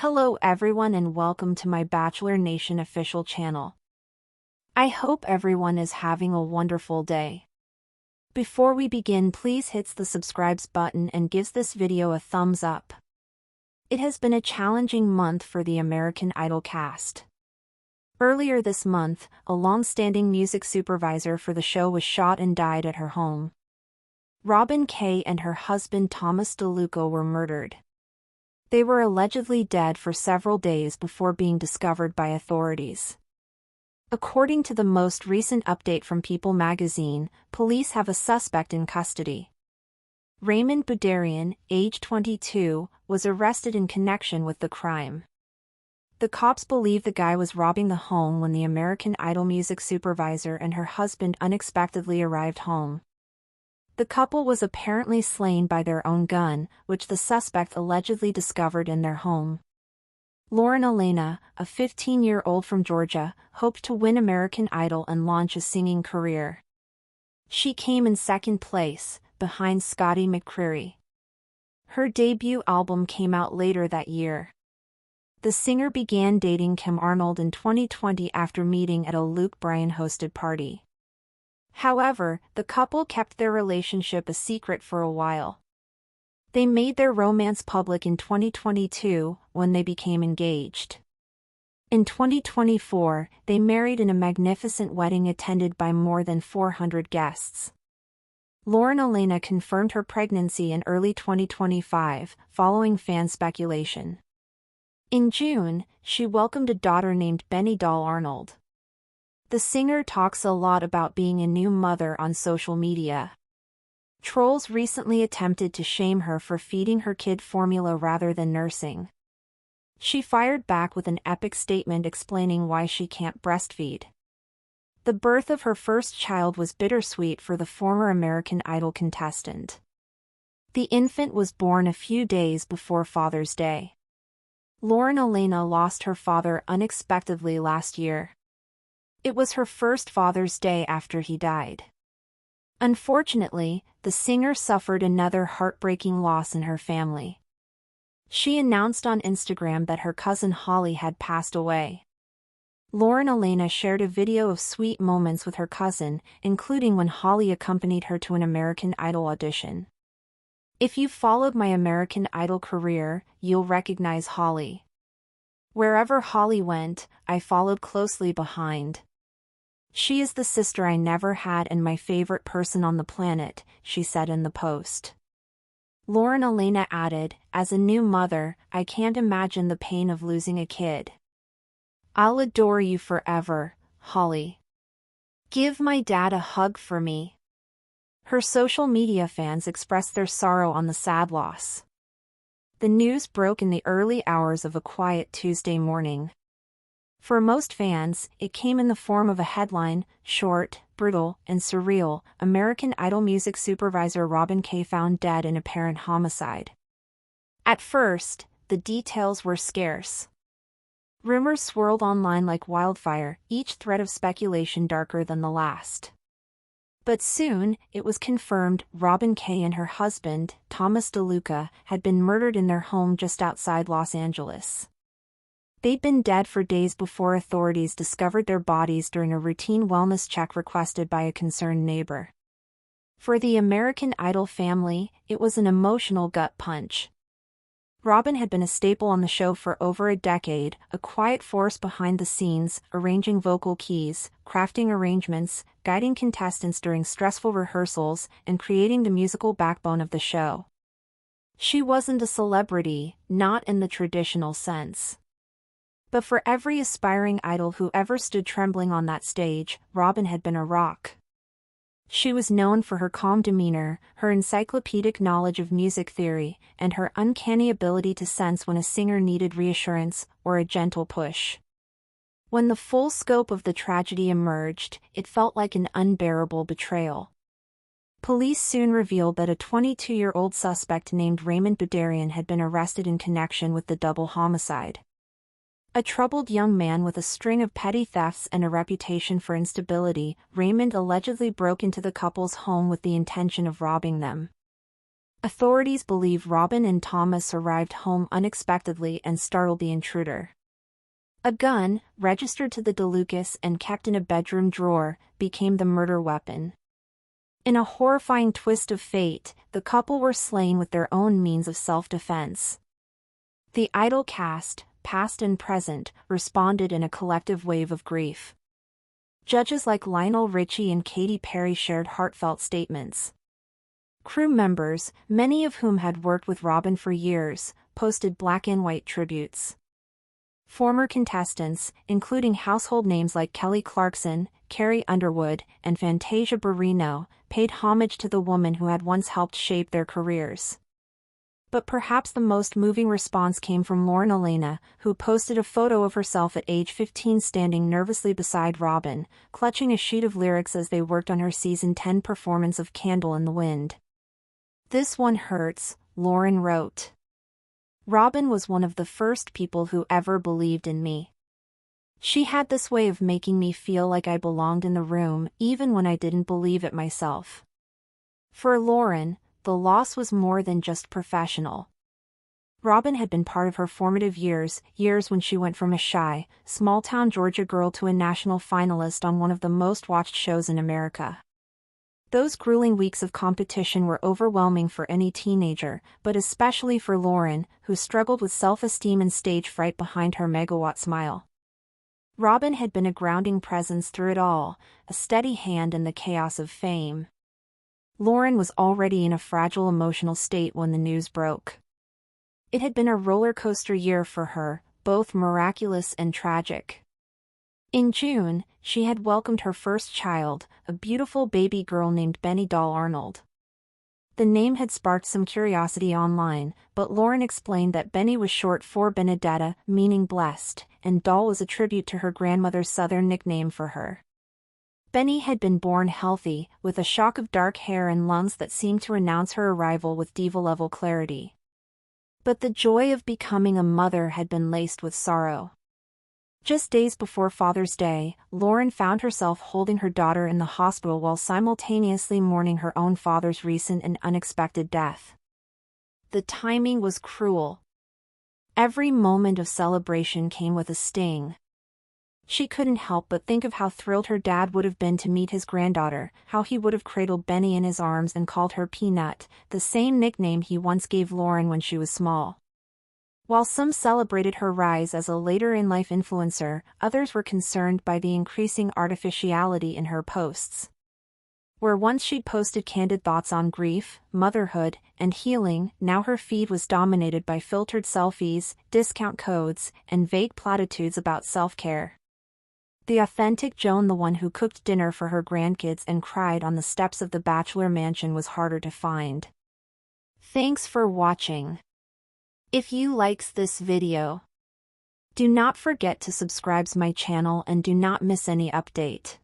Hello everyone and welcome to my Bachelor Nation official channel. I hope everyone is having a wonderful day. Before we begin, please hit the subscribe button and give this video a thumbs up. It has been a challenging month for the American Idol cast. Earlier this month, a long-standing music supervisor for the show was shot and died at her home. Robin Kaye and her husband Thomas Deluca were murdered. They were allegedly dead for several days before being discovered by authorities. According to the most recent update from People magazine, police have a suspect in custody. Raymond Boodarian, age 22, was arrested in connection with the crime. The cops believe the guy was robbing the home when the American Idol music supervisor and her husband unexpectedly arrived home. The couple was apparently slain by their own gun, which the suspect allegedly discovered in their home. Lauren Alaina, a 15-year-old from Georgia, hoped to win American Idol and launch a singing career. She came in second place, behind Scotty McCreery. Her debut album came out later that year. The singer began dating Kim Arnold in 2020 after meeting at a Luke Bryan-hosted party. However, the couple kept their relationship a secret for a while. They made their romance public in 2022, when they became engaged. In 2024, they married in a magnificent wedding attended by more than 400 guests. Lauren Alaina confirmed her pregnancy in early 2025, following fan speculation. In June, she welcomed a daughter named Benny Doll Arnold. The singer talks a lot about being a new mother on social media. Trolls recently attempted to shame her for feeding her kid formula rather than nursing. She fired back with an epic statement explaining why she can't breastfeed. The birth of her first child was bittersweet for the former American Idol contestant. The infant was born a few days before Father's Day. Lauren Alaina lost her father unexpectedly last year. It was her first Father's Day after he died. Unfortunately, the singer suffered another heartbreaking loss in her family. She announced on Instagram that her cousin Holly had passed away. Lauren Alaina shared a video of sweet moments with her cousin, including when Holly accompanied her to an American Idol audition. If you've followed my American Idol career, you'll recognize Holly. Wherever Holly went, I followed closely behind. She is the sister I never had and my favorite person on the planet, she said in the post. Lauren Alaina added, as a new mother, I can't imagine the pain of losing a kid. I'll adore you forever, Holly. Give my dad a hug for me. Her social media fans expressed their sorrow on the sad loss. The news broke in the early hours of a quiet Tuesday morning. For most fans, it came in the form of a headline, short, brutal, and surreal, American Idol music supervisor Robin Kaye found dead in apparent homicide. At first, the details were scarce. Rumors swirled online like wildfire, each thread of speculation darker than the last. But soon, it was confirmed Robin Kaye and her husband, Thomas Deluca, had been murdered in their home just outside Los Angeles. They'd been dead for days before authorities discovered their bodies during a routine wellness check requested by a concerned neighbor. For the American Idol family, it was an emotional gut punch. Robin had been a staple on the show for over a decade, a quiet force behind the scenes, arranging vocal keys, crafting arrangements, guiding contestants during stressful rehearsals, and creating the musical backbone of the show. She wasn't a celebrity, not in the traditional sense. But for every aspiring idol who ever stood trembling on that stage, Robin had been a rock. She was known for her calm demeanor, her encyclopedic knowledge of music theory, and her uncanny ability to sense when a singer needed reassurance or a gentle push. When the full scope of the tragedy emerged, it felt like an unbearable betrayal. Police soon revealed that a 22-year-old suspect named Raymond Boodarian had been arrested in connection with the double homicide. A troubled young man with a string of petty thefts and a reputation for instability, Raymond allegedly broke into the couple's home with the intention of robbing them. Authorities believe Robin and Thomas arrived home unexpectedly and startled the intruder. A gun, registered to the Delucas and kept in a bedroom drawer, became the murder weapon. In a horrifying twist of fate, the couple were slain with their own means of self-defense. The idol cast, past and present, responded in a collective wave of grief. Judges like Lionel Richie and Katy Perry shared heartfelt statements. Crew members, many of whom had worked with Robin for years, posted black and white tributes. Former contestants, including household names like Kelly Clarkson, Carrie Underwood, and Fantasia Barrino, paid homage to the woman who had once helped shape their careers. But perhaps the most moving response came from Lauren Alaina, who posted a photo of herself at age 15 standing nervously beside Robin, clutching a sheet of lyrics as they worked on her season 10 performance of Candle in the Wind. "This one hurts," Lauren wrote. "Robin was one of the first people who ever believed in me. She had this way of making me feel like I belonged in the room, even when I didn't believe it myself." For Lauren, the loss was more than just professional. Robin had been part of her formative years when she went from a shy, small-town Georgia girl to a national finalist on one of the most-watched shows in America. Those grueling weeks of competition were overwhelming for any teenager, but especially for Lauren, who struggled with self-esteem and stage fright behind her megawatt smile. Robin had been a grounding presence through it all, a steady hand in the chaos of fame. Lauren was already in a fragile emotional state when the news broke. It had been a roller coaster year for her, both miraculous and tragic. In June, she had welcomed her first child, a beautiful baby girl named Benny Doll Arnold. The name had sparked some curiosity online, but Lauren explained that Benny was short for Benedetta, meaning blessed, and Doll was a tribute to her grandmother's Southern nickname for her. Benny had been born healthy, with a shock of dark hair and lungs that seemed to announce her arrival with diva-level clarity. But the joy of becoming a mother had been laced with sorrow. Just days before Father's Day, Lauren found herself holding her daughter in the hospital while simultaneously mourning her own father's recent and unexpected death. The timing was cruel. Every moment of celebration came with a sting. She couldn't help but think of how thrilled her dad would have been to meet his granddaughter, how he would have cradled Benny in his arms and called her Peanut, the same nickname he once gave Lauren when she was small. While some celebrated her rise as a later-in-life influencer, others were concerned by the increasing artificiality in her posts. Where once she'd posted candid thoughts on grief, motherhood, and healing, now her feed was dominated by filtered selfies, discount codes, and vague platitudes about self-care. The authentic Joan, the one who cooked dinner for her grandkids and cried on the steps of the Bachelor mansion, was harder to find. Thanks for watching. If you likes this video, do not forget to subscribe my channel and do not miss any update.